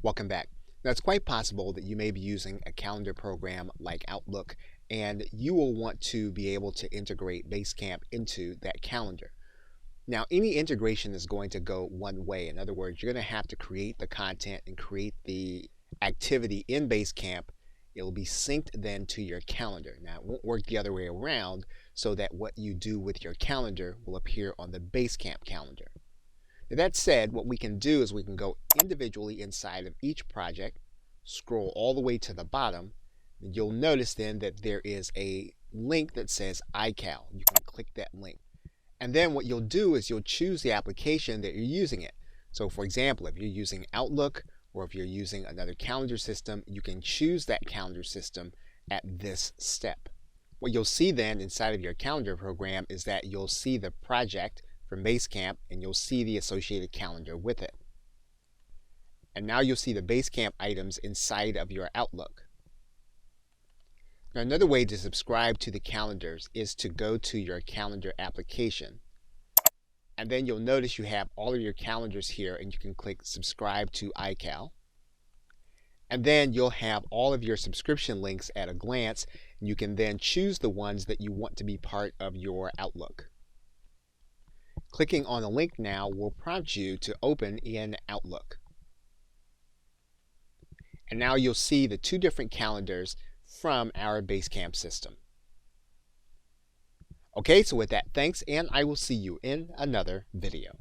Welcome back. Now, it's quite possible that you may be using a calendar program like Outlook, and you will want to be able to integrate Basecamp into that calendar. Now, any integration is going to go one way. In other words, you're going to have to create the content and create the activity in Basecamp. It'll be synced then to your calendar. Now, it won't work the other way around, so that what you do with your calendar will appear on the Basecamp calendar. Now, that said, what we can do is we can go individually inside of each project, scroll all the way to the bottom, and you'll notice then that there is a link that says iCal. You can click that link. And then what you'll do is you'll choose the application that you're using it. So for example, if you're using Outlook or if you're using another calendar system, you can choose that calendar system at this step. What you'll see then inside of your calendar program is that you'll see the project from Basecamp, and you'll see the associated calendar with it. And now you'll see the Basecamp items inside of your Outlook. Now, another way to subscribe to the calendars is to go to your calendar application. And then you'll notice you have all of your calendars here, and you can click subscribe to iCal. And then you'll have all of your subscription links at a glance, and you can then choose the ones that you want to be part of your Outlook. Clicking on the link now will prompt you to open in Outlook. And now you'll see the two different calendars from our Basecamp system. Okay, so with that, thanks, and I will see you in another video.